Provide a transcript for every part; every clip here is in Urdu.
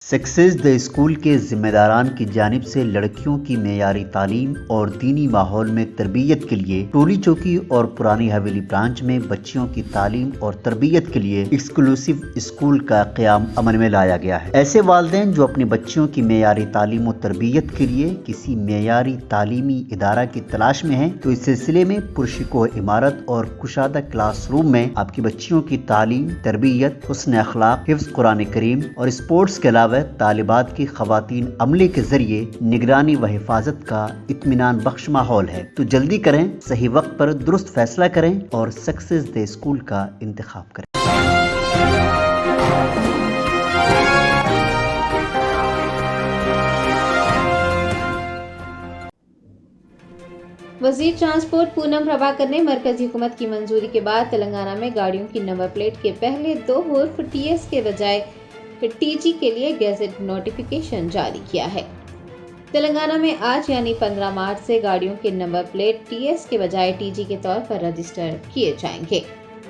سکسیز دا اسکول کے ذمہ داران کی جانب سے لڑکیوں کی معیاری تعلیم اور دینی ماحول میں تربیت کے لیے ٹولی چوکی اور پرانی حویلی برانچ میں بچیوں کی تعلیم اور تربیت کے لیے ایکسکلوسیو اسکول کا قیام عمل میں لایا گیا ہے۔ ایسے والدین جو اپنی بچیوں کی معیاری تعلیم و تربیت کے لیے کسی معیاری تعلیمی ادارہ کی تلاش میں ہیں تو اس سلسلے میں پرشکوہ عمارت اور کشادہ کلاس روم میں آپ کی بچیوں کی تعلیم، تربیت، حسن اخلاق، حفظ قرآن کریم اور اسپورٹس کے علاوہ طالبات کی خواتین عملے کے ذریعے نگرانی و حفاظت کا اطمینان بخش ماحول ہے۔ تو جلدی کریں، صحیح وقت پر درست فیصلہ کریں اور سکسیز دے اسکول کا انتخاب کریں۔ وزیر ٹرانسپورٹ پونم پربھاکر نے مرکزی حکومت کی منظوری کے بعد تلنگانہ میں گاڑیوں کی نمبر پلیٹ کے پہلے 2 حروف ٹی ایس کے بجائے ٹی جی کے لیے گیزٹ نوٹیفیکیشن جاری کیا ہے۔ تلنگانہ میں آج یعنی 15 مارچ سے گاڑیوں کے نمبر پلیٹ ٹی ایس کے بجائے ٹی جی کے طور پر رجسٹر کیے جائیں گے۔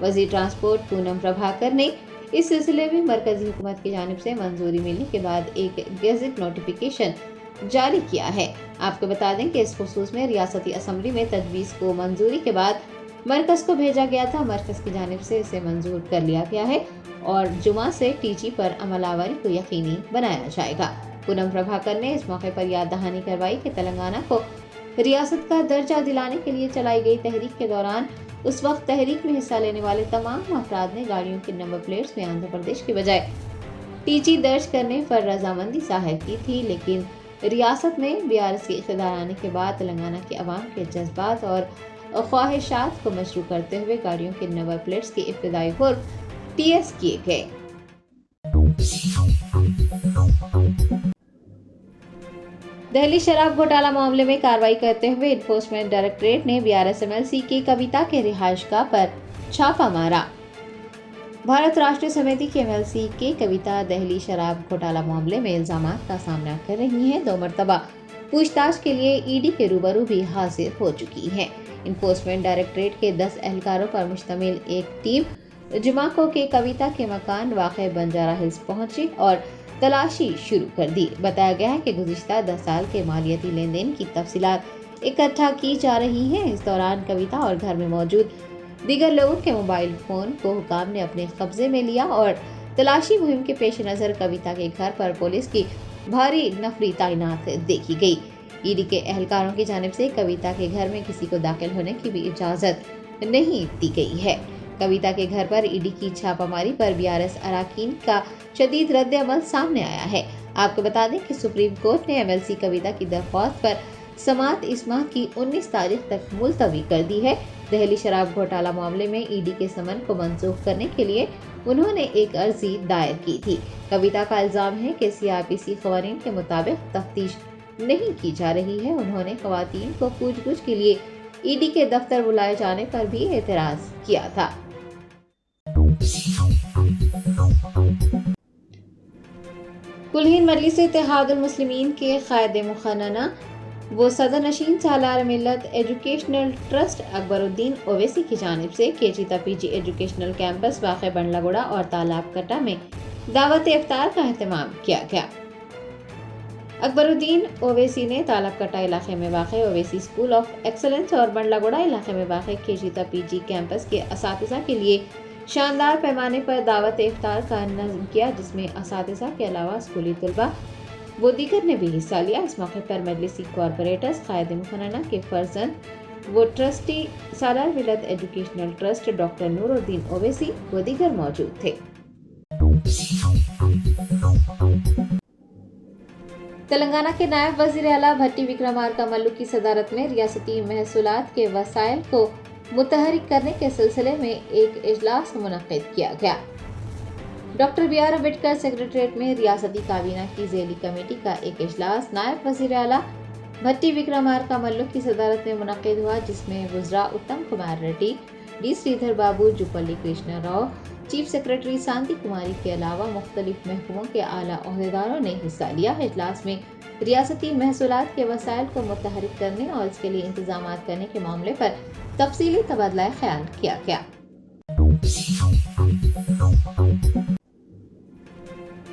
وزیر ٹرانسپورٹ پونم پربھاکر نے اس سلسلے میں مرکزی حکومت کی جانب سے منظوری ملنے کے بعد ایک گیزٹ نوٹیفیکیشن جاری کیا ہے۔ آپ کو بتا دیں کہ اس خصوص میں ریاستی اسمبلی میں تجویز کو منظوری کے بعد مرکز کو بھیجا گیا تھا۔ مرکز کی جانب سے اسے منظور کر لیا گیا ہے اور جمعہ سے ٹی جی پر عمل آوری کو یقینی بنایا جائے گا۔ پونم پربھاکر نے اس موقع پر یاد دہانی کروائی کہ تلنگانہ کو ریاست کا درجہ دلانے کے لیے چلائی گئی تحریک کے دوران اس وقت تحریک میں حصہ لینے والے تمام افراد نے گاڑیوں کے نمبر پلیٹس میں آندھرا پردیش کے بجائے ٹی جی درج کرنے پر رضامندی ظاہر کی تھی، لیکن ریاست میں بی آر ایس کی اقتدار آنے کے بعد تلنگانہ کے عوام کے جذبات اور خواہشات کو مشروع کرتے ہوئے گاڑیوں کے نمبر پلیٹس کی ابتدائی حروف ٹی ایس کیے گئے۔ دہلی شراب گھوٹالہ معاملے میں کارروائی کرتے ہوئے انفورسمنٹ ڈائریکٹوریٹ نے B R S M L C کی کویتا کے رہائش گاہ پر چھاپہ مارا۔ بھارت راشٹریہ سمیتی کی ایم ایل سی کے کویتا دہلی شراب گھوٹالہ معاملے میں الزامات کا سامنا کر رہی ہیں۔ 2 مرتبہ پوچھ تاچھ کے لیے ای ڈی کے روبرو بھی حاضر ہو چکی ہے۔ انفورسمنٹ ڈائریکٹوریٹ کے 10 اہلکاروں پر مشتمل ایک ٹیم جمعہ کو کے کویتا کے مکان واقع بنجارہ ہلز پہنچی اور تلاشی شروع کر دی۔ بتایا گیا ہے کہ گزشتہ 10 سال کے مالیاتی لین دین کی تفصیلات اکٹھا کی جا رہی ہیں۔ اس دوران کویتا اور گھر میں موجود دیگر لوگوں کے موبائل فون کو حکام نے اپنے قبضے میں لیا اور تلاشی مہم کے پیش نظر کویتا کے گھر پر پولیس کی بھاری نفری تعینات دیکھی گئی۔ ای ڈی کے اہلکاروں کی جانب سے کویتا کے گھر میں کسی کو داخل ہونے کی بھی اجازت نہیں دی گئی ہے۔ کویتا کے گھر پر ای ڈی کی چھاپہ ماری پر بی آر ایس اراکین کا شدید رد عمل سامنے آیا ہے۔ آپ کو بتا دیں کہ سپریم کورٹ نے ایم ایل سی کویتا کی درخواست پر سماعت اس ماہ کی 19 تاریخ تک ملتوی کر دی ہے۔ دہلی شراب گھوٹالہ معاملے میں ای ڈی کے سمن کو منسوخ کرنے کے لیے انہوں نے ایک عرضی دائر کی تھی۔ کویتا کا الزام ہے کہ سی آر پی سی قوانین کے مطابق تفتیش نہیں کی جا رہی ہے۔ انہوں نے خواتین کو پوچھ گچھ کے لیے ای ڈی کے دفتر بلائے جانے پر بھی اعتراض کیا تھا۔ کلہین مجلس اتحاد المسلمین کے قائد مقننہ و صدر نشین سالار ملت ایجوکیشنل ٹرسٹ اکبر الدین اویسی کی جانب سے کیجی تا پی جی ایجوکیشنل کیمپس واقع بنڈلا گوڑا اور تالاب کٹا میں دعوت افطار کا اہتمام کیا گیا۔ اکبر الدین اویسی نے تالاب کٹا علاقے میں واقع اویسی اسکول آف ایکسلنس اور بنڈلا گوڑا علاقے میں واقع کیجی تا پی جی کیمپس کے اساتذہ کے لیے شاندار پیمانے پر دعوت افطار کا نظم کیا، جس میں اساتذہ کے علاوہ اسکولی طلباء و دیگر نے بھی حصہ لیا۔ اس موقع پر مجلسی کارپوریٹرز، قائد مقننہ کے فرزند و ٹرسٹی سالار ملت ایجوکیشنل ٹرسٹ ڈاکٹر نور الدین اویسی و دیگر موجود تھے۔ تلنگانہ کے نائب وزیر اعلیٰ بھٹی وکرمارکا ملو کی صدارت میں ریاستی محصولات کے وسائل کو متحرک کرنے کے سلسلے میں ایک اجلاس منعقد کیا گیا۔ Doctor B R Ambedkar secretariat میں ریاستی کابینہ کی ذیلی کمیٹی کا ایک اجلاس نائب وزیر اعلیٰ بھٹی وکرمارکا ملو کی صدارت میں منعقد ہوا، جس میں وزراء اتم کمار ریڈی، ڈی سریدھر بابو، جوپلی کرشنا راؤ، چیف سیکریٹری سانتی کماری کے علاوہ مختلف محکموں کے اعلیٰ عہدیداروں نے حصہ لیا۔ اجلاس میں ریاستی محصولات کے وسائل کو متحرک کرنے اور اس کے لیے انتظامات کرنے کے معاملے پر تفصیلی تبادلہ خیال کیا گیا۔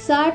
60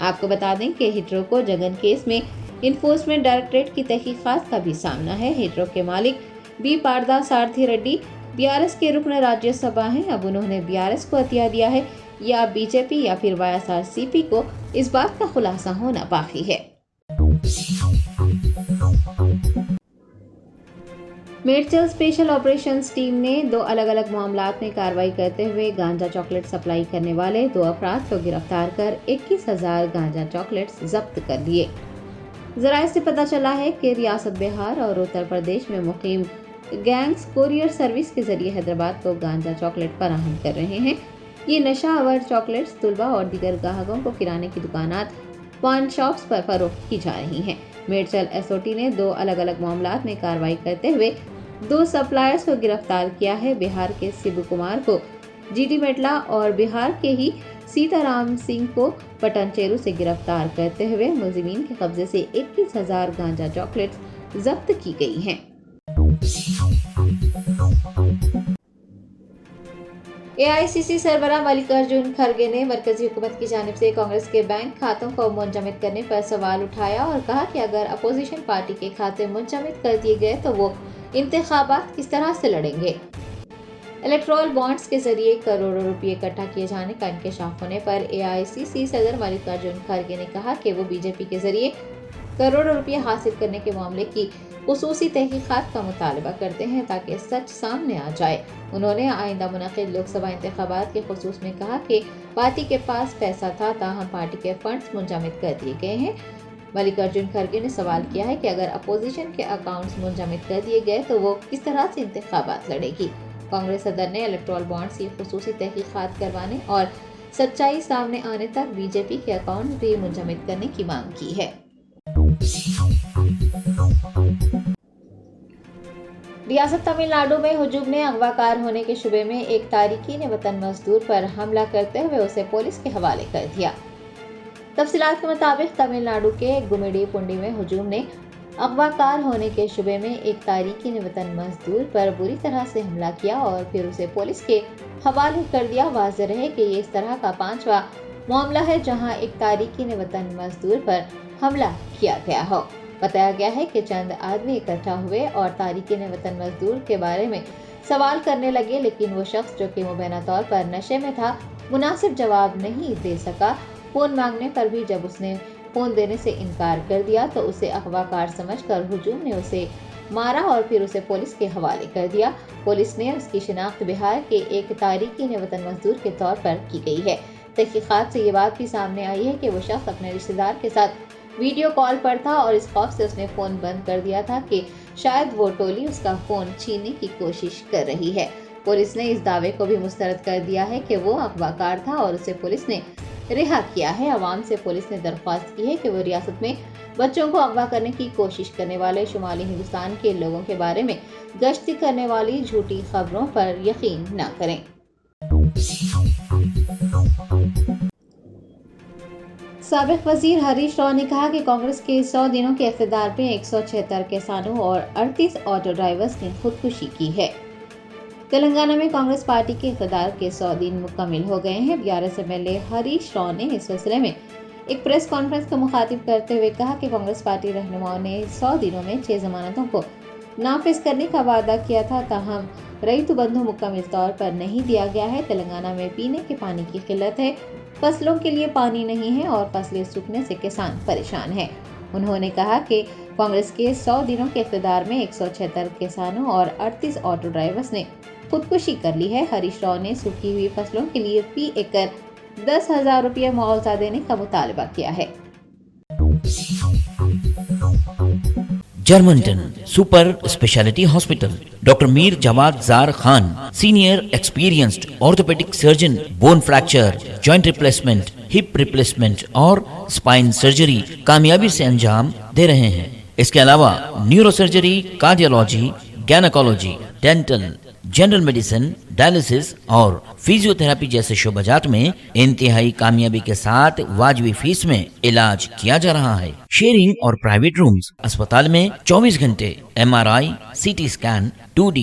آپ کو بتا دیں کہ ہیٹرو کو جگن کیس میں انفورسمنٹ ڈائریکٹریٹ کی تحقیقات کا بھی سامنا ہے۔ ہیٹرو کے مالک بی پاردھا سارتھی ریڈی BRS کے رکن راجیہ سبھا ہیں۔ اب انہوں نے BRS کو عطیہ دیا ہے یا BJP یا پھر YSRCP کو اس بات کا خلاصہ ہونا باقی ہے۔ میڈچل اسپیشل آپریشنز ٹیم نے 2 الگ الگ معاملات میں کارروائی کرتے ہوئے گانجا چاکلیٹ سپلائی کرنے والے 2 افراد کو گرفتار کر 21,000 گانجا چاکلیٹس ضبط کر لیے۔ ذرائع سے پتہ چلا ہے کہ ریاست بہار اور اتر پردیش میں مقیم گینگز کوریئر سروس کے ذریعے حیدرآباد کو گانجا چاکلیٹ فراہم کر رہے ہیں۔ یہ نشہ آور چاکلیٹس طلبہ اور دیگر گاہکوں کو کرانے کی دکانات، پان شاپس پر فروخت کی جا رہی ہیں۔ میڈچل SOT نے 2 الگ الگ معاملات میں کارروائی کرتے ہوئے 2 سپلائرز کو گرفتار کیا ہے۔ بہار کے سبو کمار کو GT میٹلا اور بہار کے ہی سیتا رام سنگھ کو پٹن چیرو سے گرفتار کرتے ہوئے ملزمین کے قبضے سے 21,000 گانجا چاکلیٹس ضبط کی گئی ہیں۔ AICC سربراہ ملکارجن کھڑگے نے مرکزی حکومت کی جانب سے کانگریس کے بینک کھاتوں کو منجمد کرنے پر سوال اٹھایا اور کہا کہ اگر اپوزیشن پارٹی کے کھاتے منجمد کر دیے گئے تو وہ انتخابات کس طرح سے لڑیں گے۔ الیکٹرول بانڈز کے ذریعے کروڑوں روپے اکٹھا کیے جانے کا انکشاف ہونے پر AICC صدر ملکارجن کھڑگے نے کہا کہ وہ BJP کے ذریعے کروڑوں روپے حاصل کرنے کے معاملے کی خصوصی تحقیقات کا مطالبہ کرتے ہیں تاکہ سچ سامنے آ جائے۔ انہوں نے آئندہ منعقد لوک سبھا انتخابات کے خصوص میں کہا کہ پارٹی کے پاس پیسہ تھا تاہم پارٹی کے فنڈز منجمد کر دیے گئے ہیں۔ ملکارجن کھڑگے نے سوال کیا ہے کہ اگر اپوزیشن کے اکاؤنٹس منجمد کر دیے گئے تو وہ کس طرح سے انتخابات لڑے گی۔ کانگریس صدر نے الیکٹرول بانڈز کی خصوصی تحقیقات کروانے اور سچائی سامنے آنے تک BJP کے اکاؤنٹ بھی منجمد کرنے کی مانگ کی ہے۔ ریاست تمل ناڈو میں ہجوم نے اغوا کار ہونے کے شبے میں ایک تارکین وطن مزدور پر حملہ کرتے ہوئے اسے پولیس کے حوالے کر دیا۔ تفصیلات کے مطابق تمل ناڈو کے گمیڈی پنڈی میں ہجوم نے اغوا کار ہونے کے شبے میں ایک تارکین وطن مزدور پر بری طرح سے حملہ کیا اور پھر اسے پولیس کے حوالے کر دیا۔ واضح رہے کہ یہ اس طرح کا 5واں معاملہ ہے جہاں ایک تارکین وطن مزدور پر حملہ کیا گیا ہو۔ بتایا گیا ہے کہ چند آدمی اکٹھا ہوئے اور تارکین وطن مزدور کے بارے میں سوال کرنے لگے، لیکن وہ شخص جو کہ مبینہ طور پر نشے میں تھا مناسب جواب نہیں دے سکا۔ فون مانگنے پر بھی جب اس نے فون دینے سے انکار کر دیا تو اسے اغوا کار سمجھ کر ہجوم نے اسے مارا اور پھر اسے پولیس کے حوالے کر دیا۔ پولیس نے اس کی شناخت بہار کے ایک تارکین وطن مزدور کے طور پر کی گئی ہے۔ تحقیقات سے یہ بات بھی سامنے آئی ہے کہ وہ شخص اپنے رشتہ دار کے ساتھ ویڈیو کال پر تھا اور اس خوف سے اس نے فون بند کر دیا تھا کہ شاید وہ ٹولی اس کا فون چھیننے کی کوشش کر رہی ہے۔ پولیس نے اس دعوے کو بھی مسترد کر دیا ہے کہ وہ اغوا کار تھا اور اسے پولیس نے رہا کیا ہے۔ عوام سے پولیس نے درخواست کی ہے کہ وہ ریاست میں بچوں کو اغوا کرنے کی کوشش کرنے والے شمالی ہندوستان کے لوگوں کے بارے میں گشت کرنے والی جھوٹی خبروں پر یقین نہ کریں۔ سابق وزیر ہریش راؤ نے کہا کہ کانگریس کے 100 دنوں کے اقتدار میں 176 کسانوں اور 38 آٹو ڈرائیورز نے خودکشی کی ہے۔ تلنگانہ میں کانگریس پارٹی کے اقتدار کے 100 دن مکمل ہو گئے ہیں۔ BRS MLA ہریش راؤ نے اس سلسلے میں ایک پریس کانفرنس کو مخاطب کرتے ہوئے کہا کہ کانگریس پارٹی رہنماؤں نے 100 دنوں میں 6 ضمانتوں کو نافذ کرنے کا وعدہ کیا تھا، تاہم ریتو بندھو مکمل طور پر نہیں دیا گیا ہے۔ تلنگانہ میں پینے کے پانی کی قلت ہے، فصلوں کے لیے پانی نہیں ہے اور فصلیں سوکھنے سے کسان پریشان ہیں۔ انہوں نے کہا کہ کانگریس کے 100 دنوں کے اقتدار میں 176 کسانوں اور 38 آٹو ڈرائیورز نے خودکشی کر لی ہے۔ ہریش راؤ نے سوکھی ہوئی فصلوں کے لیے فی ایکڑ 10,000 روپے معاوضہ دینے کا مطالبہ کیا ہے۔ جرمنٹن super specialty hospital, doctor Mir Jawad Zar Khan, senior experienced orthopaedic surgeon, bone fracture, joint replacement, hip replacement اور اسپائن سرجری کامیابی سے انجام دے رہے ہیں۔ اس کے علاوہ neuro surgery, cardiology, gynaecology, dental, general medicine, dialysis اور فزیو تھراپی جیسے شعبات میں انتہائی کامیابی کے ساتھ واجبی فیس میں علاج کیا جا رہا ہے۔ شیئرنگ اور پرائیویٹ رومز، اسپتال میں 24 گھنٹے MRI، CT scan, 2D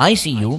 ICU